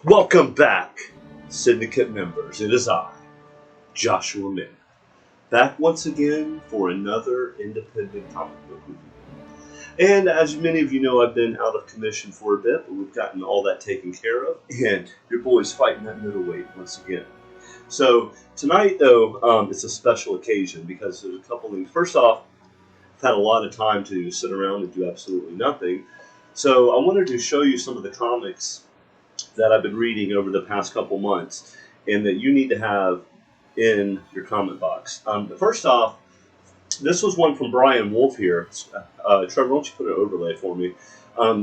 Welcome back, Syndicate members. It is I, Joshua Mammoth, back once again for another independent comic book review. And as many of you know, I've been out of commission for a bit, but we've gotten all that taken care of, and your boy's fighting that middleweight once again. So tonight, though, it's a special occasion because there's a couple things. First off, I've had a lot of time to sit around and do absolutely nothing. So I wanted to show you some of the comics that I've been reading over the past couple months and that you need to have in your comment box. First off, this was one from Brian Wolf here. Trevor, why don't you put an overlay for me?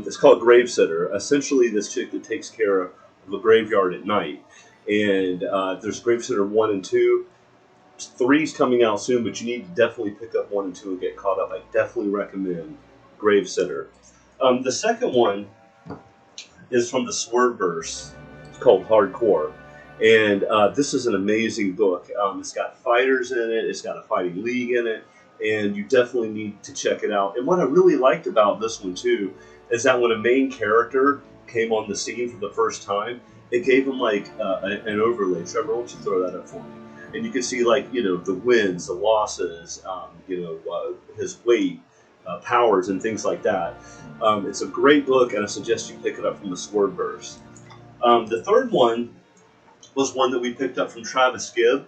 It's called Gravesitter. Essentially, this chick that takes care of a graveyard at night. And there's Gravesitter 1 and 2. 3's coming out soon, but you need to definitely pick up 1 and 2 and get caught up. I definitely recommend Gravesitter. The second one is from the Swerveverse. It's called Hardcore. And this is an amazing book. It's got fighters in it. It's got a fighting league in it. And you definitely need to check it out. And what I really liked about this one, too, is that when a main character came on the scene for the first time, it gave him, like, an overlay. Trevor, why don't you throw that up for me? And you can see, like, you know, the wins, the losses, his weight, powers, and things like that. It's a great book, and I suggest you pick it up from the Swerveverse. The third one was one that we picked up from Travis Gibb.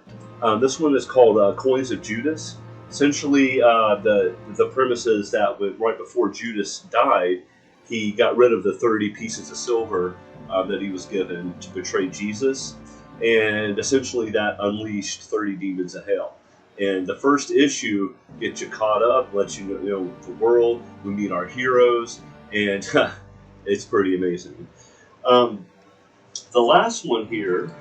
This one is called Coins of Judas. Essentially, the premise is that right before Judas died, he got rid of the 30 pieces of silver that he was given to betray Jesus, and essentially that unleashed 30 demons of hell. And the first issue gets you caught up, lets you know the world. We meet our heroes, and it's pretty amazing. The last one here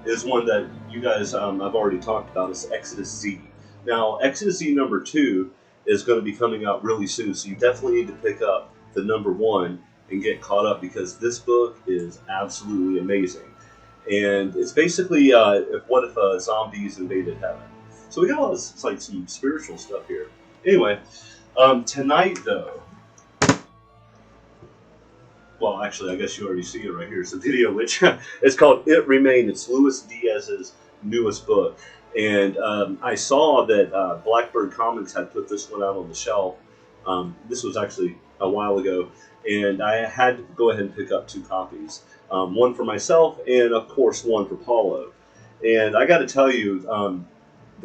is one that you guys I've already talked about. It's Exodus Z. Now, Exodus Z number 2 is going to be coming out really soon, so you definitely need to pick up the number 1 and get caught up because this book is absolutely amazing. And it's basically what if zombies invaded heaven? So we got all this, like some spiritual stuff here. Anyway, tonight though, well, actually, I guess you already see it right here. It's a video which it's called It Remained. It's Luis Diaz's newest book. And I saw that Blackbird Comics had put this one out on the shelf. This was actually a while ago. And I had to go ahead and pick up 2 copies. One for myself and, of course, one for Paulo. And I got to tell you,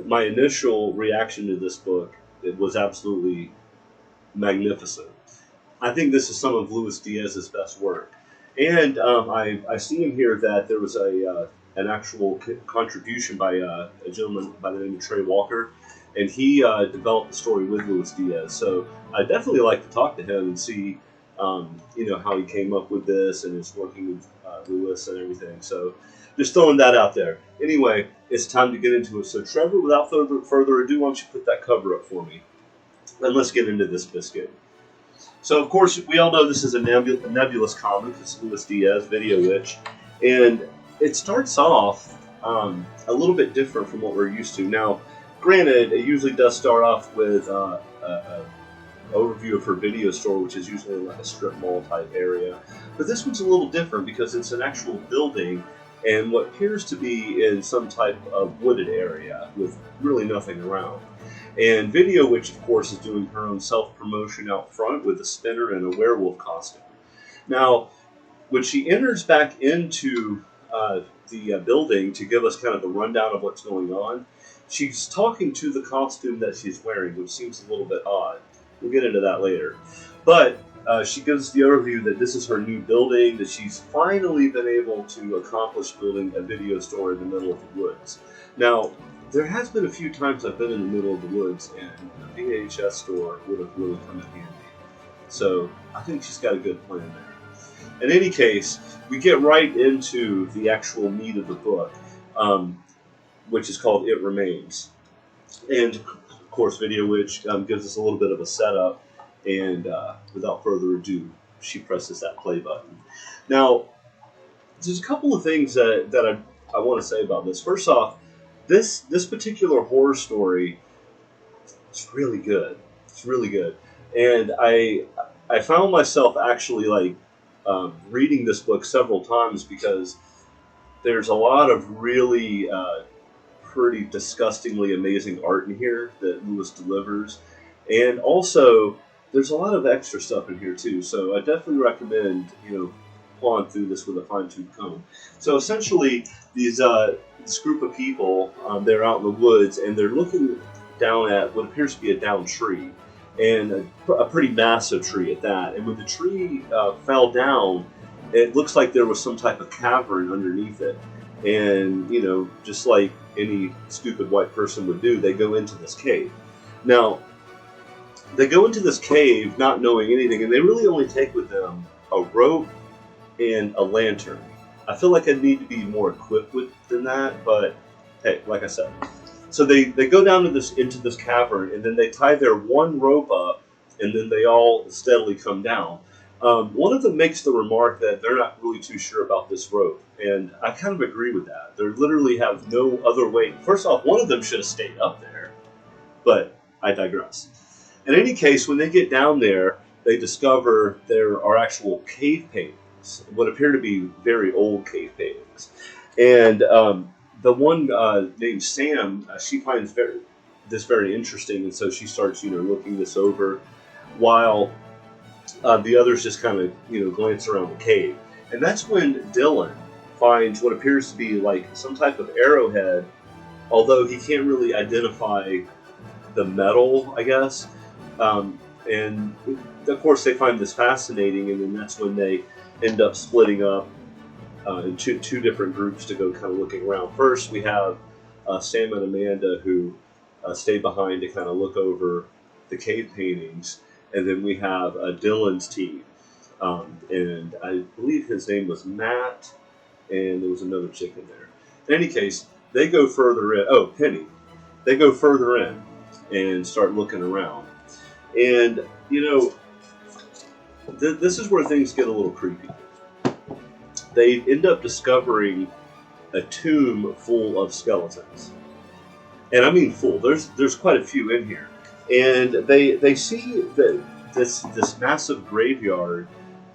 my initial reaction to this book, it was absolutely magnificent. I think this is some of Luis Diaz's best work. And I see in here that there was an actual contribution by a gentleman by the name of Trey Walker, and he developed the story with Luis Diaz. So I definitely like to talk to him and see how he came up with this and is working with Luis and everything. So just throwing that out there. Anyway, it's time to get into it. So Trevor, without further ado, why don't you put that cover up for me? And let's get into this biscuit. So, of course, we all know this is a nebulous comic. It's Luis Diaz, Video Witch. And it starts off a little bit different from what we're used to. Now, granted, it usually does start off with an overview of her video store, which is usually like a strip mall type area. But this one's a little different because it's an actual building and what appears to be in some type of wooded area with really nothing around. And Video Witch, of course, is doing her own self-promotion out front with a spinner and a werewolf costume. Now, when she enters back into the building to give us kind of the rundown of what's going on, she's talking to the costume that she's wearing, which seems a little bit odd. We'll get into that later. But she gives the overview that this is her new building, that she's finally been able to accomplish building a video store in the middle of the woods. Now, there has been a few times I've been in the middle of the woods, and a VHS store would have really come in handy. So I think she's got a good plan there. In any case, we get right into the actual meat of the book, which is called It Remains. And, of course, Video Witch gives us a little bit of a setup, and without further ado, she presses that play button. Now, there's a couple of things that I want to say about this. First off, this particular horror story is really good. It's really good. And I found myself actually like reading this book several times because there's a lot of really pretty disgustingly amazing art in here that Lewis delivers. And also, there's a lot of extra stuff in here too. So I definitely recommend, pawing through this with a fine-tooth comb. So essentially, this group of people, they're out in the woods and they're looking down at what appears to be a downed tree, and a pretty massive tree at that. And when the tree fell down, it looks like there was some type of cavern underneath it. And, just like any stupid white person would do, they go into this cave. Now, they go into this cave not knowing anything, and they really only take with them a rope and a lantern. I feel like I need to be more equipped than that, but hey, like I said. So they go down into this cavern, and then they tie their one rope up, and then they all steadily come down. One of them makes the remark that they're not really too sure about this rope, and I kind of agree with that. They literally have no other way. First off, one of them should have stayed up there, but I digress. In any case, when they get down there, they discover there are actual cave paintings, what appear to be very old cave paintings. And the one named Sam, she finds this very interesting, and so she starts, looking this over, while the others just kind of, glance around the cave. And that's when Dylan finds what appears to be like some type of arrowhead, although he can't really identify the metal, I guess. And of course they find this fascinating, and then that's when they end up splitting up into two different groups to go kind of looking around. First, we have Sam and Amanda who stay behind to kind of look over the cave paintings, and then we have Dylan's team, and I believe his name was Matt, and there was another chick in there. In any case, they go further in. Oh, Penny. They go further in and start looking around. And, this is where things get a little creepy. They end up discovering a tomb full of skeletons. And I mean full. There's quite a few in here. And they see that this massive graveyard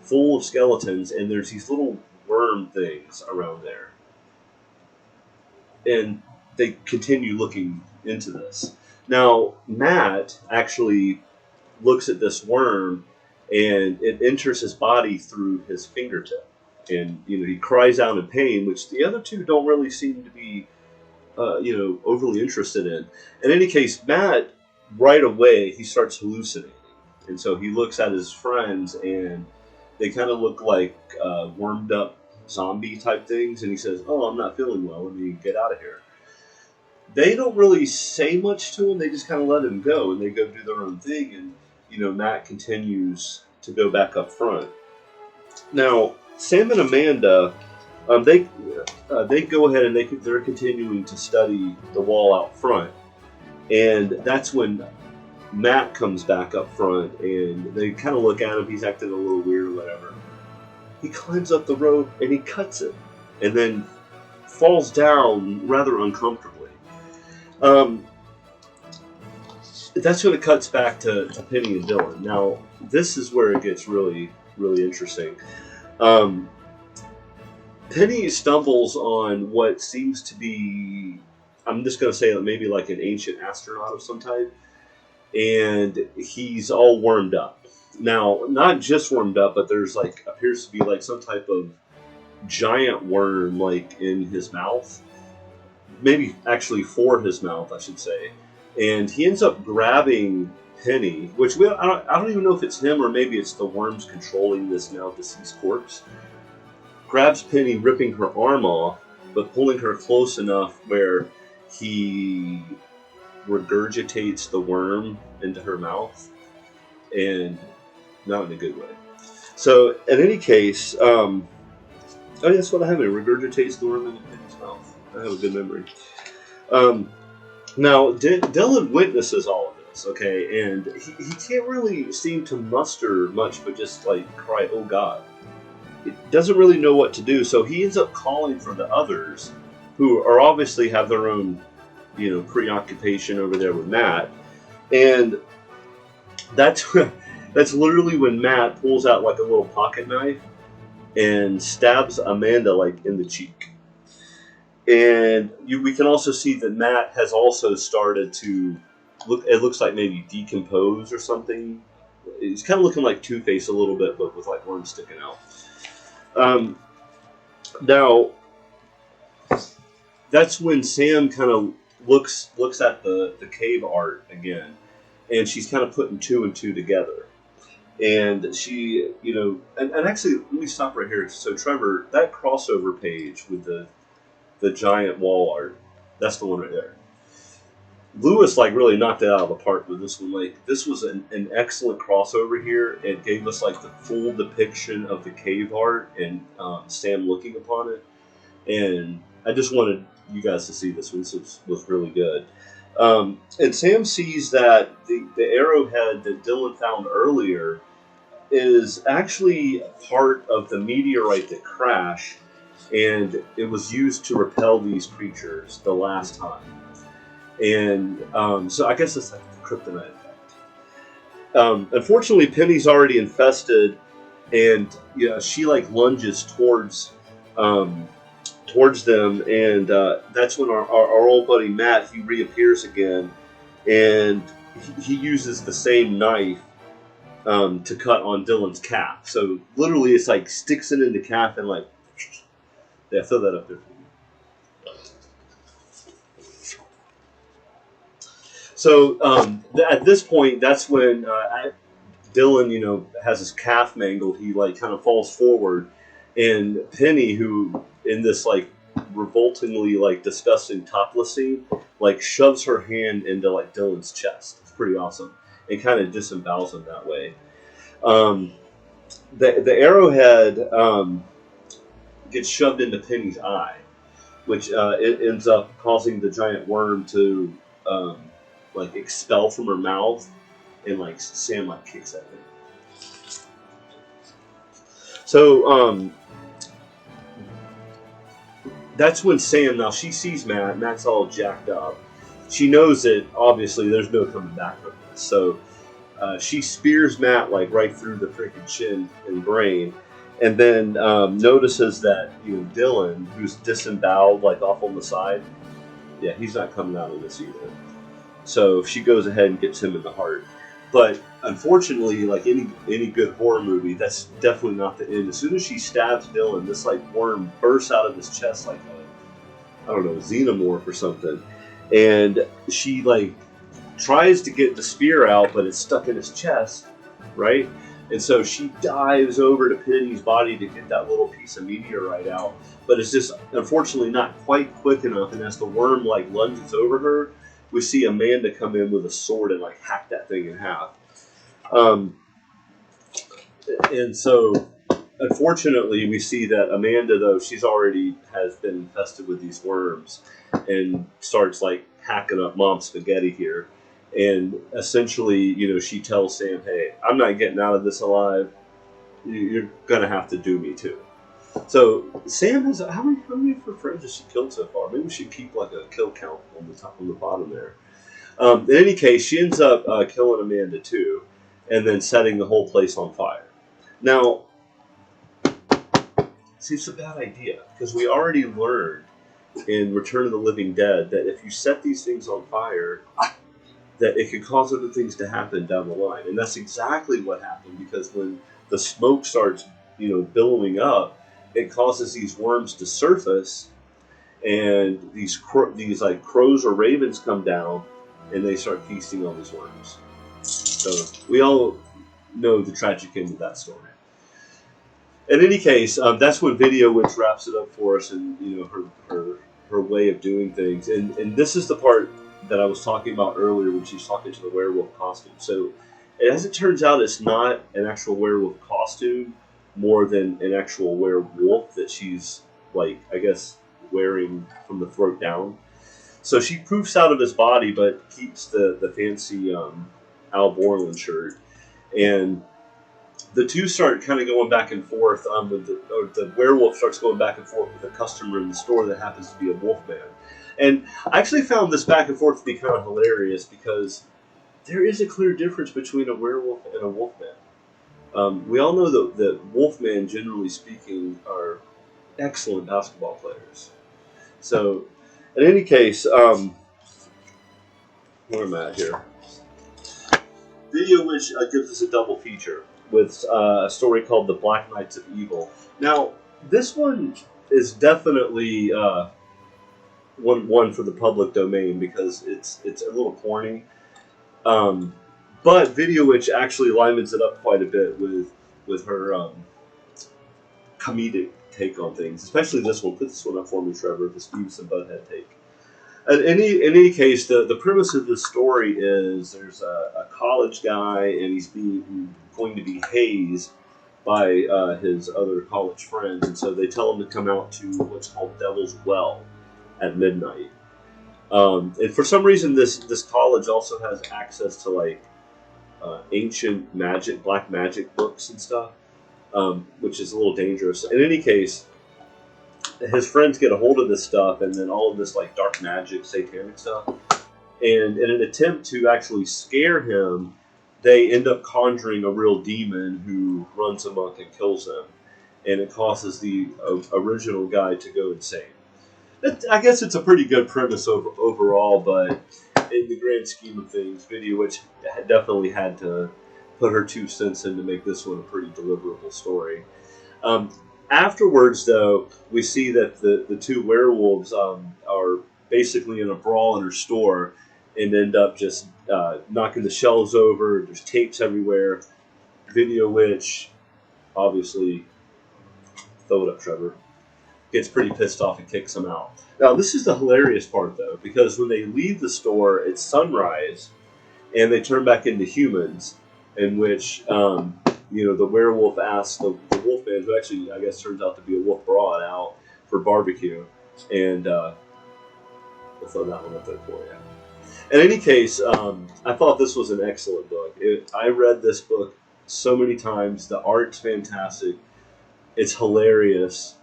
full of skeletons, and there's these little worm things around there. And they continue looking into this. Now, Matt actually looks at this worm, and it enters his body through his fingertip. And, he cries out in pain, which the other two don't really seem to be, overly interested in. In any case, Matt, right away, he starts hallucinating. And so he looks at his friends, and they kind of look like wormed up zombie type things. And he says, "Oh, I'm not feeling well. Let me get out of here." They don't really say much to him. They just kind of let him go, and they go do their own thing. And, Matt continues to go back up front. Now, Sam and Amanda, they go ahead and they're continuing to study the wall out front. And that's when Matt comes back up front, and they kind of look at him. He's acting a little weird or whatever. He climbs up the rope, and he cuts it, and then falls down rather uncomfortably. That's when it cuts back to Penny and Dylan. Now, this is where it gets really, really interesting. Penny stumbles on what seems to be, I'm just going to say maybe like an ancient astronaut of some type, and he's all wormed up. Now, not just wormed up, but there's appears to be like some type of giant worm in his mouth. Maybe actually for his mouth, I should say. And he ends up grabbing Penny, which I don't even know if it's him or maybe it's the worms controlling this now deceased corpse. Grabs Penny, ripping her arm off, but pulling her close enough where he regurgitates the worm into her mouth, and not in a good way. So, in any case, oh, that's what I have. It regurgitates the worm into Penny's mouth. I have a good memory. Now, Dylan witnesses all of this, okay, and he can't really seem to muster much but just, cry, "Oh, God." He doesn't really know what to do, so he ends up calling for the others, who are obviously have their own, preoccupation over there with Matt, and that's literally when Matt pulls out, a little pocket knife, and stabs Amanda like in the cheek. And we can also see that Matt has also started to look. It looks like maybe decompose or something. He's kind of looking like Two-Face a little bit, but with like worms sticking out. Now, that's when Sam kind of looks at the cave art again, and she's kind of putting two and two together. And she, and actually, let me stop right here. So, Trevor, that crossover page with the giant wall art, that's the one right there. Lewis like really knocked it out of the park with this one. Like, this was an excellent crossover here. It gave us like the full depiction of the cave art and Sam looking upon it. And I just wanted you guys to see this one. This was really good. And Sam sees that the arrowhead that Dylan found earlier is actually part of the meteorite that crashed, and it was used to repel these creatures the last time. And so I guess it's like the kryptonite effect. Unfortunately, Penny's already infested, and she like lunges towards them, and that's when our old buddy Matt, he reappears again, and he uses the same knife to cut on Dylan's calf. So literally, it's like sticks it in the calf and like, yeah, throw that up there. So at this point, that's when Dylan, has his calf mangled. He like kind of falls forward, and Penny, who in this like revoltingly like disgusting topless scene, like shoves her hand into like Dylan's chest. It's pretty awesome, and kind of disembowels him that way. The arrowhead gets shoved into Penny's eye, which it ends up causing the giant worm to like expel from her mouth, and like Sam like kicks at it. So that's when Sam, now she sees Matt. Matt's all jacked up. She knows that obviously there's no coming back from this. So she spears Matt like right through the freaking chin and brain, and then notices that Dylan, who's disemboweled like off on the side, yeah, he's not coming out of this either. So she goes ahead and gets him in the heart. But unfortunately, like any good horror movie, that's definitely not the end. As soon as she stabs Dylan, this like worm bursts out of his chest like a xenomorph or something. And she like tries to get the spear out, but it's stuck in his chest, right? And so she dives over to Penny's body to get that little piece of meteorite out. But it's just unfortunately not quite quick enough, and as the worm like lunges over her, we see Amanda come in with a sword and like hack that thing in half. And so, unfortunately, we see that Amanda, though, she's already has been infested with these worms and starts like hacking up Mom's spaghetti here. And essentially, she tells Sam, "Hey, I'm not getting out of this alive. You're gonna have to do me too." So Sam has how many of her friends has she killed so far? Maybe we should keep like a kill count on the bottom there. In any case, she ends up killing Amanda too, and then setting the whole place on fire. Now, see, it's a bad idea because we already learned in Return of the Living Dead that if you set these things on fire, that it could cause other things to happen down the line, and that's exactly what happened. Because when the smoke starts, billowing up, it causes these worms to surface, and these like crows or ravens come down, and they start feasting on these worms. So we all know the tragic end of that story. In any case, that's when Video Witch wraps it up for us, and her way of doing things. And this is the part that I was talking about earlier when she's talking to the werewolf costume. So as it turns out, it's not an actual werewolf costume, more than an actual werewolf that she's like, I guess, wearing from the throat down. So she poofs out of his body, but keeps the fancy Al Borland shirt, and the two start kind of going back and forth. The werewolf starts going back and forth with a customer in the store that happens to be a wolfman. And I actually found this back and forth to be kind of hilarious because there is a clear difference between a werewolf and a wolfman. We all know that Wolfman, generally speaking, are excellent basketball players. So, in any case, where am I at here? Video which gives us a double feature with a story called The Black Knights of Evil. Now, this one is definitely one for the public domain because it's a little corny. But Video Witch actually livens it up quite a bit with her comedic take on things, especially this one. Put this one up for me, Trevor, the Beavis and Butthead take. In any case, the premise of this story is there's a college guy and he's going to be hazed by his other college friends, and so they tell him to come out to what's called Devil's Well at midnight. And for some reason, this college also has access to like ancient magic, black magic books and stuff, which is a little dangerous. In any case, his friends get a hold of this stuff, and then all of this like dark magic, satanic stuff. And in an attempt to actually scare him, they end up conjuring a real demon who runs amok and kills them, and it causes the original guy to go insane. I guess it's a pretty good premise overall, but in the grand scheme of things, Video Witch definitely had to put her 2 cents in to make this one a pretty deliverable story. Afterwards, though, we see that the 2 werewolves are basically in a brawl in her store and end up just knocking the shelves over. There's tapes everywhere. Video Witch, obviously, throw it up, Trevor, gets pretty pissed off and kicks them out. Now, this is the hilarious part, though, because when they leave the store, it's sunrise, and they turn back into humans, in which, the werewolf asks the wolfman, who actually, I guess, turns out to be a wolf broad, out for barbecue, and we'll throw that one up there for you. In any case, I thought this was an excellent book. I read this book so many times. The art's fantastic. It's hilarious.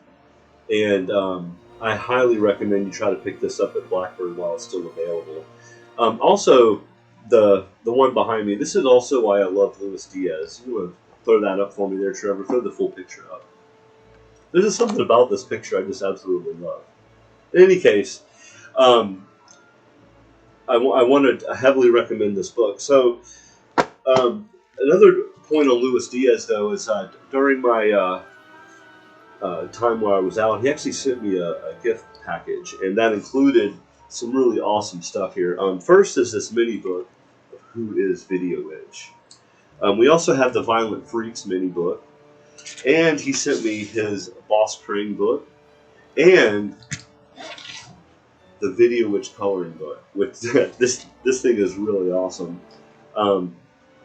And I highly recommend you try to pick this up at Blackbird while it's still available. Also, the one behind me, this is also why I love Luis Diaz. You want to throw that up for me there, Trevor? Throw the full picture up. There's just something about this picture I just absolutely love. In any case, I want to heavily recommend this book. So, another point on Luis Diaz, though, is during my time while I was out, he actually sent me a gift package, and that included some really awesome stuff here. First is this mini book of Who is Video Witch. We also have the Violent Freaks mini book, and he sent me his Boss Pring book, and the Video Witch coloring book. Which this thing is really awesome.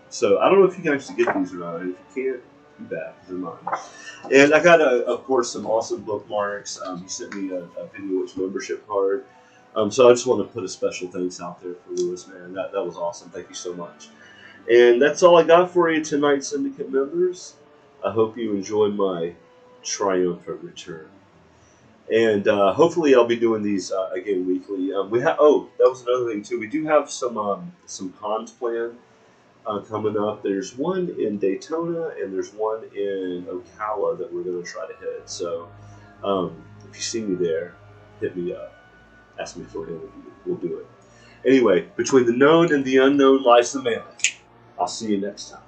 So I don't know if you can actually get these or not. If you can't, too bad, because they're mine. And I got, of course, some awesome bookmarks. He sent me a Video Witch membership card. So I just want to put a special thanks out there for Luis, man. That was awesome. Thank you so much. And that's all I got for you tonight, Syndicate members. I hope you enjoyed my triumphant return. And hopefully I'll be doing these again weekly. That was another thing too. We do have some cons planned coming up. There's one in Daytona and there's one in Ocala that we're going to try to hit. So if you see me there, hit me up. Ask me for an interview. We'll do it. Anyway, between the known and the unknown lies the mammoth. I'll see you next time.